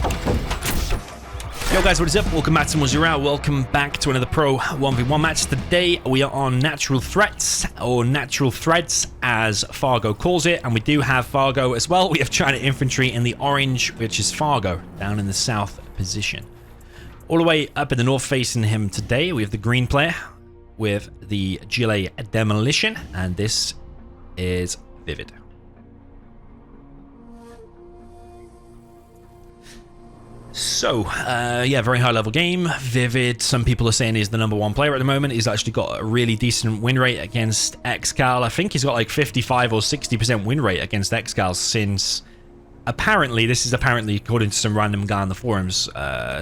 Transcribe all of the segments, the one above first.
Yo guys, what is up? Welcome back to more Zero. Welcome back to another Pro 1v1 match. Today we are on Natural Threats, or Natural Threads as Fargo calls it, and we do have Fargo as well. We have China Infantry in the orange, which is Fargo, down in the south position. All the way up in the north facing him today, we have the green player with the gilet Demolition, and this is ViViD. So, yeah, very high level game. ViViD, some people are saying he's the #1 player at the moment. He's actually got a really decent win rate against XCal. I think he's got like 55 or 60% win rate against XCal since, apparently, this is apparently according to some random guy on the forums,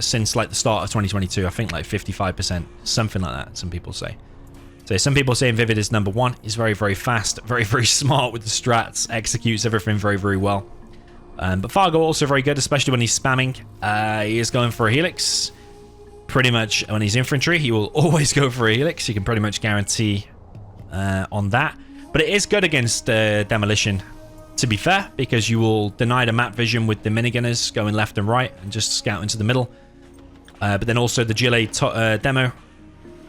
since like the start of 2022. I think like 55%, something like that, some people say. So some people saying ViViD is #1. He's very, very fast, very, very smart with the strats, executes everything very, very well. But Fargo also very good, especially when he's spamming. He is going for a helix. Pretty much when he's infantry, he will always go for a helix. You can pretty much guarantee on that. But it is good against Demolition, to be fair, because you will deny the map vision with the minigunners going left and right and just scout into the middle. But then also the gilet demo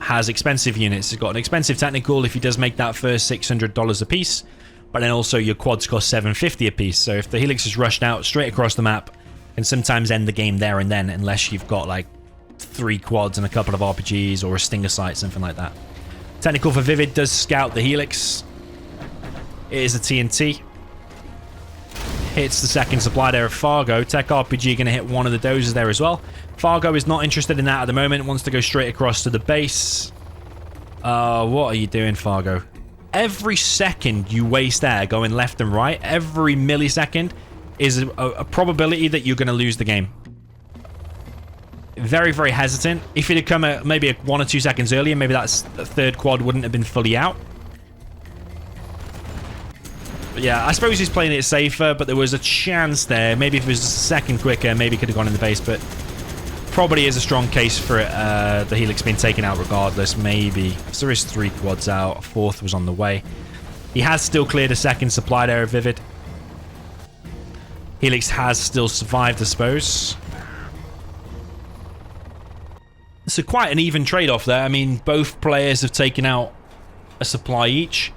has expensive units. He's got an expensive technical if he does make that first $600 a piece. But then also your quads cost $750 a piece. So if the helix is rushed out straight across the map, can sometimes end the game there and then, unless you've got like 3 quads and a couple of RPGs or a stinger sight, something like that. Technical for ViViD does scout the helix. It is a TNT. Hits the second supply there of Fargo. Tech RPG going to hit one of the dozers there as well. Fargo is not interested in that at the moment. Wants to go straight across to the base. What are you doing, Fargo? Every second you waste there going left and right, every millisecond is a probability that you're going to lose the game. Very, very hesitant. If it had come maybe 1 or 2 seconds earlier, maybe that third quad wouldn't have been fully out. But yeah, I suppose he's playing it safer, but there was a chance there. Maybe if it was a second quicker, maybe he could have gone in the base, but probably is a strong case for it, the helix being taken out regardless, maybe. So there is 3 quads out, a 4th was on the way. He has still cleared a second supply there of ViViD. Helix has still survived, I suppose. So quite an even trade-off there. I mean, both players have taken out a supply each.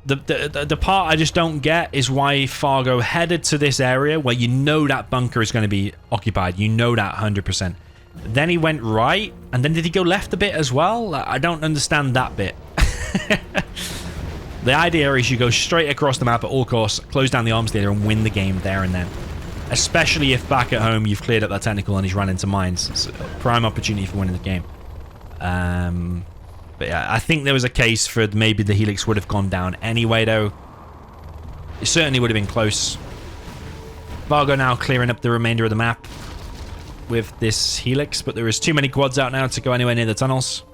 The part I just don't get is why Fargo headed to this area where you know that bunker is going to be occupied. You know that 100%. Then he went right, and then did he go left a bit as well? I don't understand that bit. The idea is you go straight across the map at all costs, close down the arms dealer, and win the game there and then. Especially if back at home you've cleared up that technical and he's run into mines. It's a prime opportunity for winning the game. But yeah, I think there was a case for maybe the helix would have gone down anyway, though. It certainly would have been close. Fargo now clearing up the remainder of the map with this helix, but there is too many quads out now to go anywhere near the tunnels.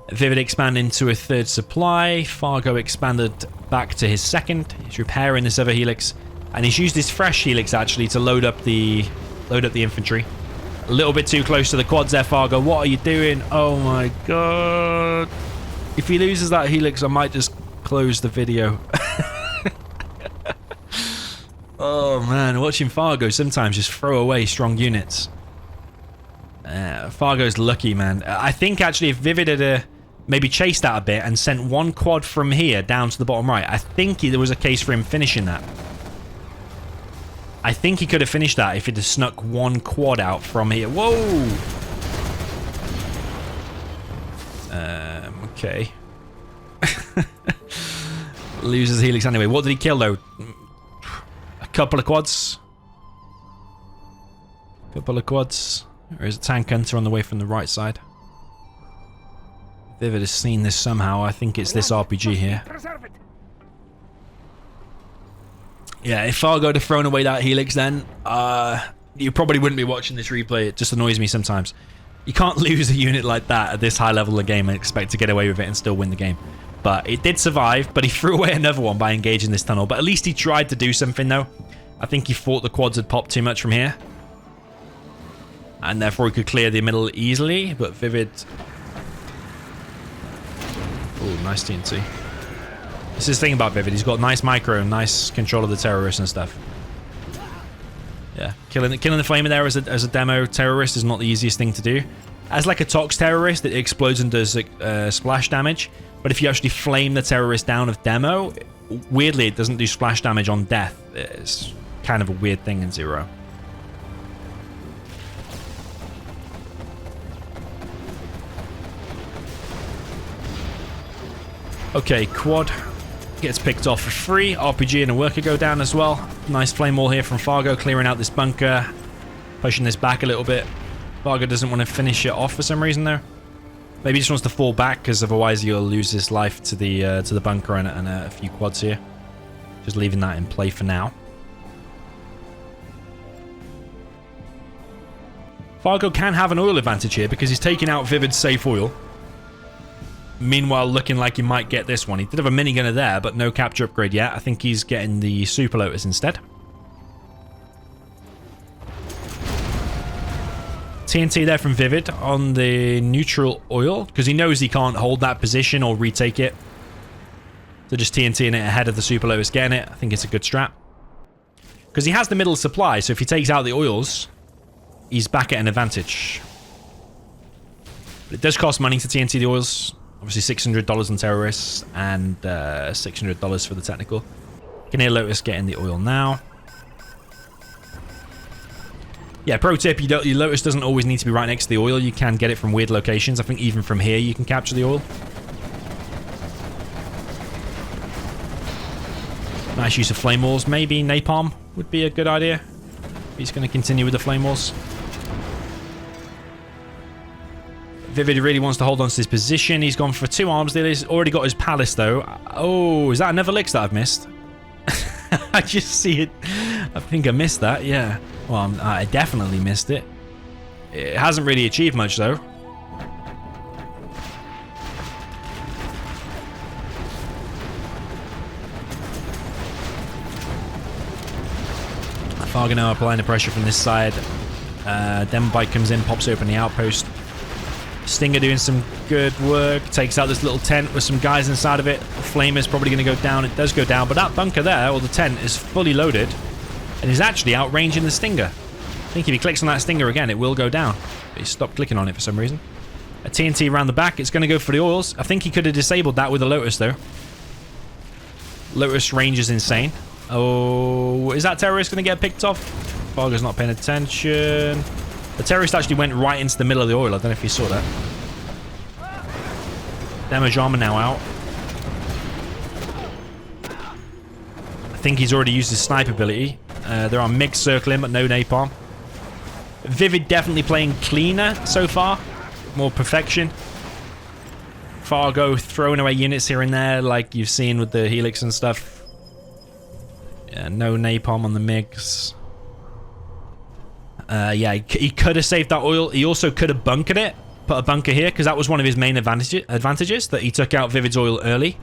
ViViD expanding to a 3rd supply. Fargo expanded back to his 2nd. He's repairing this other helix, and he's used his fresh helix actually to load up the infantry. A little bit too close to the quads there, Fargo. What are you doing? Oh my god. If he loses that helix, I might just close the video. Oh man, watching Fargo sometimes just throw away strong units. Fargo's lucky, man. I think actually if ViViD had maybe chased that a bit and sent 1 quad from here down to the bottom right, I think there was a case for him finishing that. I think he could have finished that if he'd have snuck 1 quad out from here. Whoa! Okay. Loses helix anyway. What did he kill, though? A couple of quads? Or is a tank hunter on the way from the right side? ViViD has seen this somehow. I think it's this RPG here. Yeah, if Fargo had thrown away that helix then, you probably wouldn't be watching this replay. It just annoys me sometimes. You can't lose a unit like that at this high level of game and expect to get away with it and still win the game. But it did survive, but he threw away another one by engaging this tunnel. But at least he tried to do something, though. I think he thought the quads had popped too much from here. And therefore he could clear the middle easily, but ViViD... Oh, nice TNT. This is the thing about ViViD. He's got nice micro and nice control of the terrorists and stuff. Yeah, killing the flamer there as a demo terrorist is not the easiest thing to do. As like a tox terrorist, it explodes and does splash damage. But if you actually flame the terrorist down of demo, weirdly it doesn't do splash damage on death. It's kind of a weird thing in Zero. Okay, quad gets picked off for free. RPG and a worker go down as well. Nice flame wall here from Fargo, clearing out this bunker, pushing this back a little bit. Fargo doesn't want to finish it off for some reason though. Maybe he just wants to fall back because otherwise you'll lose his life to the bunker and a few quads here. Just leaving that in play for now. Fargo can have an oil advantage here because he's taking out ViViD's safe oil. Meanwhile, looking like he might get this one. He did have a minigunner there, but no capture upgrade yet. I think he's getting the Super Lotus instead. TNT there from ViViD on the neutral oil, because he knows he can't hold that position or retake it. So just TNTing it ahead of the Super Lotus getting it. I think it's a good strat. Because he has the middle supply, so if he takes out the oils, he's back at an advantage. But it does cost money to TNT the oils. Obviously $600 on terrorists and $600 for the technical. Can hear Lotus getting the oil now. Yeah, pro tip, your Lotus doesn't always need to be right next to the oil. You can get it from weird locations. I think even from here you can capture the oil. Nice use of flame walls. Maybe napalm would be a good idea. He's going to continue with the flame walls. ViViD really wants to hold on to his position. He's gone for 2 arms dealers. He's already got his palace though. Oh, is that another licks that I've missed? I just see it. I think I missed that, yeah. Well, I definitely missed it. It hasn't really achieved much though. Fargo now applying the pressure from this side. Demobike comes in, pops open the outpost. Stinger doing some good work. Takes out this little tent with some guys inside of it. The Flamer's probably going to go down. It does go down, but that bunker there, or the tent, is fully loaded and is actually outranging the Stinger. I think if he clicks on that Stinger again, it will go down. But he stopped clicking on it for some reason. A TNT around the back. It's going to go for the oils. I think he could have disabled that with a Lotus, though. Lotus range is insane. Oh, is that terrorist going to get picked off? Fargo's not paying attention. The terrorist actually went right into the middle of the oil. I don't know if you saw that. Damage armor now out. I think he's already used his sniper ability. There are MiGs circling, but no napalm. ViViD definitely playing cleaner so far. More perfection. Fargo throwing away units here and there like you've seen with the Helix and stuff. Yeah, no napalm on the MiGs. Yeah, he could have saved that oil. He also could have bunkered it. Put a bunker here, because that was one of his main advantages, that he took out ViViD's oil early.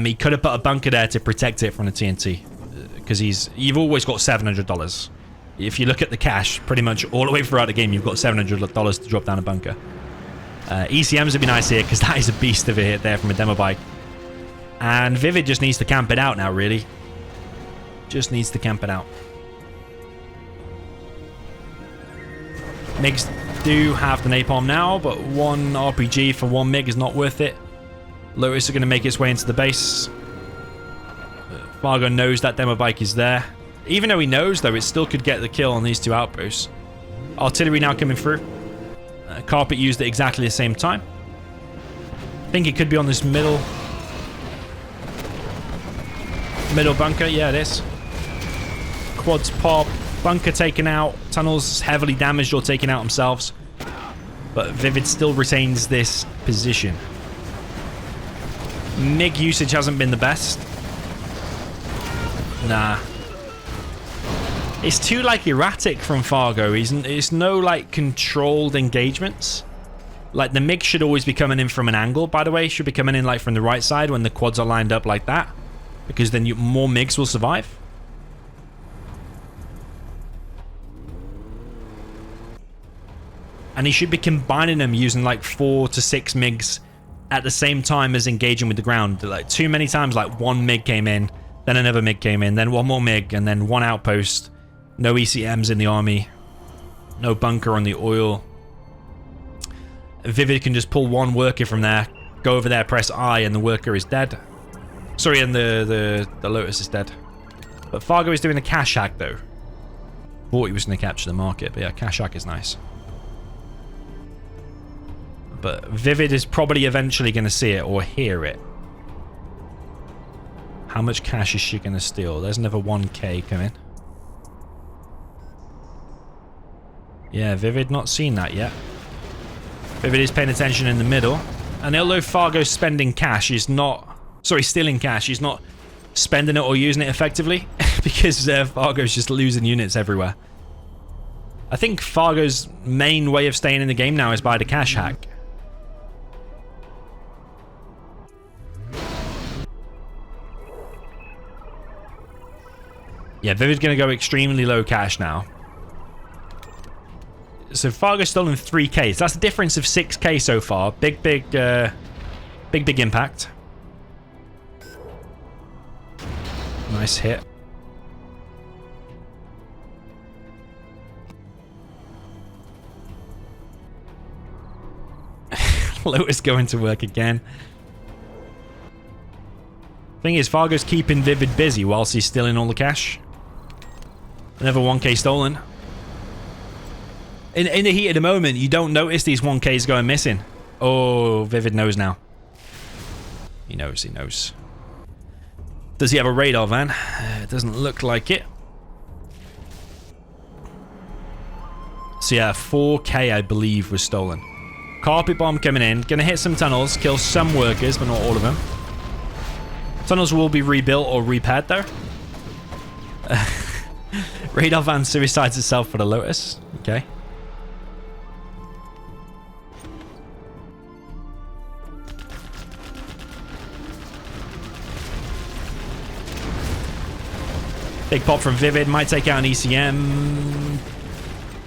He could have put a bunker there to protect it from the TNT. Because you've always got $700. If you look at the cash, pretty much all the way throughout the game, you've got $700 to drop down a bunker. ECMs would be nice here, because that is a beast of a hit there from a demo bike. And ViViD just needs to camp it out now, really. Just needs to camp it out. MiGs do have the napalm now, but 1 RPG for 1 MiG is not worth it. Lotus is going to make its way into the base. Fargo knows that demo bike is there. Even though he knows, though, it still could get the kill on these 2 outposts. Artillery now coming through. Carpet used at exactly the same time. I think it could be on this middle bunker. Yeah, it is. Quads pop. Bunker taken out. Tunnels heavily damaged or taken out themselves. But ViViD still retains this position. MiG usage hasn't been the best. Nah. It's too, like, erratic from Fargo. It's no, like, controlled engagements. Like, the MiG should always be coming in from an angle, by the way. Should be coming in, like, from the right side when the quads are lined up like that. Because then more MiGs will survive. And he should be combining them using like 4 to 6 MiGs at the same time as engaging with the ground. Like too many times, like 1 MiG came in, then another MiG came in, then 1 more MiG, and then 1 outpost. No ECMs in the army. No bunker on the oil. ViViD can just pull one worker from there, go over there, press I, and the worker is dead. Sorry, and the Lotus is dead. But Fargo is doing a cash hack, though. Thought he was going to capture the market, but yeah, cash hack is nice. But ViViD is probably eventually going to see it or hear it. How much cash is she going to steal? There's another 1k coming. Yeah, ViViD not seen that yet. ViViD is paying attention in the middle. And although Fargo's spending cash, he's not... Sorry, stealing cash. He's not spending it or using it effectively. Because Fargo's just losing units everywhere. I think Fargo's main way of staying in the game now is by the cash hack. Yeah, ViViD's going to go extremely low cash now. So Fargo's stolen 3k. So that's a difference of 6k so far. Big impact. Nice hit. Lotus going to work again. Thing is, Fargo's keeping ViViD busy whilst he's stealing all the cash. Another 1k stolen. In the heat of the moment, you don't notice these 1ks going missing. Oh, ViViD knows now. He knows, he knows. Does he have a radar van? It doesn't look like it. So yeah, 4k I believe was stolen. Carpet bomb coming in. Gonna hit some tunnels, kill some workers, but not all of them. Tunnels will be rebuilt or repaired though. Radar van suicides itself for the Lotus. Okay. Big pop from ViViD. Might take out an ECM.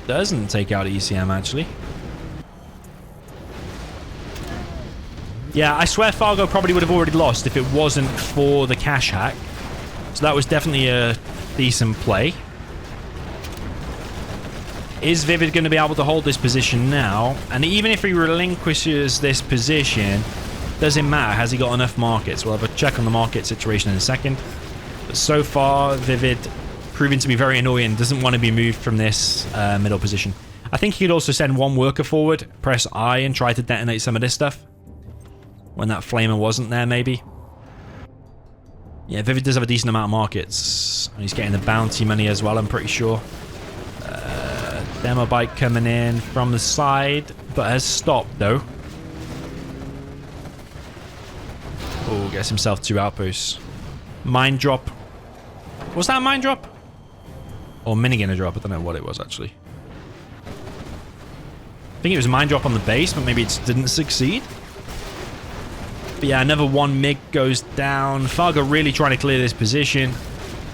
Doesn't take out ECM actually. Yeah, I swear Fargo probably would have already lost if it wasn't for the cash hack. So that was definitely a decent play. Is ViViD going to be able to hold this position now? And even if he relinquishes this position, doesn't matter. Has he got enough markets? We'll have a check on the market situation in a second. But so far, ViViD proving to be very annoying. Doesn't want to be moved from this middle position. I think he could also send one worker forward, press I, and try to detonate some of this stuff. When that flamer wasn't there, maybe. Yeah, ViViD does have a decent amount of markets. And he's getting the bounty money as well, I'm pretty sure. Demo bike coming in from the side, but has stopped, though. Oh, gets himself 2 outposts. Mine drop. Was that a mine drop? Or minigun drop? I don't know what it was, actually. I think it was a mine drop on the base, but maybe it didn't succeed. But yeah, another 1 MiG goes down. Fargo really trying to clear this position.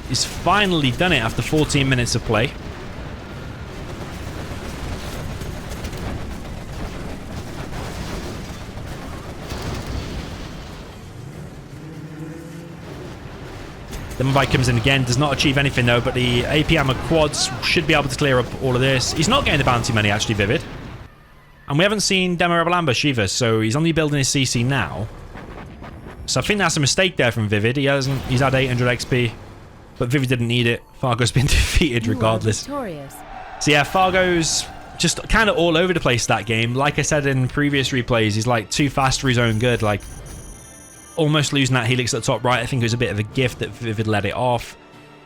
He's finally done it after 14 minutes of play. The bike comes in again, does not achieve anything though, but the AP Armor quads should be able to clear up all of this. He's not getting the bounty money actually, ViViD. And we haven't seen Demo Rebel Ambush either, so he's only building his CC now. So I think that's a mistake there from ViViD. He's had 800 XP, but ViViD didn't need it. Fargo's been defeated regardless. So yeah, Fargo's just kind of all over the place that game. Like I said in previous replays, he's like too fast for his own good. Like almost losing that Helix at the top right. I think it was a bit of a gift that ViViD let it off.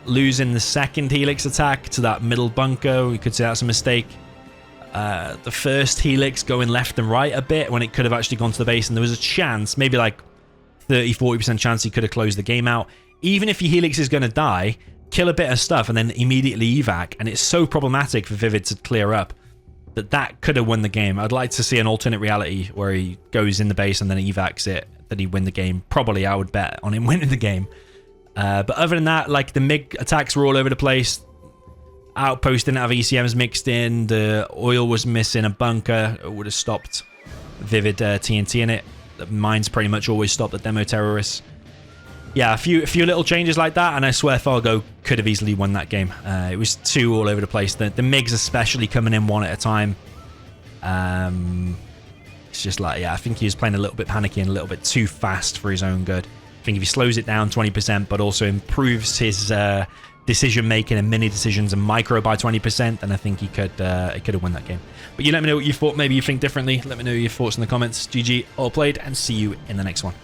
Losing the second Helix attack to that middle bunker, we could say that's a mistake. The first Helix going left and right a bit when it could have actually gone to the base, and there was a chance, maybe like 30-40% chance he could have closed the game out. Even if your Helix is going to die, kill a bit of stuff and then immediately evac, and it's so problematic for ViViD to clear up that could have won the game. I'd like to see an alternate reality where he goes in the base and then evacs it, that he win the game. Probably I would bet on him winning the game. But other than that, like the MiG attacks were all over the place. Outpost didn't have ECMs mixed in. The oil was missing a bunker. It would have stopped ViViD TNT in it. The mines pretty much always stop the demo terrorists. yeah, a few little changes like that, and I swear Fargo could have easily won that game. It was too all over the place. The MiGs especially coming in one at a time. It's just like, yeah, I think he was playing a little bit panicky and a little bit too fast for his own good. I think if he slows it down 20%, but also improves his decision making and mini decisions and micro by 20%, then I think he could have won that game. But you let me know what you thought. Maybe you think differently. Let me know your thoughts in the comments. GG, all played, and see you in the next one.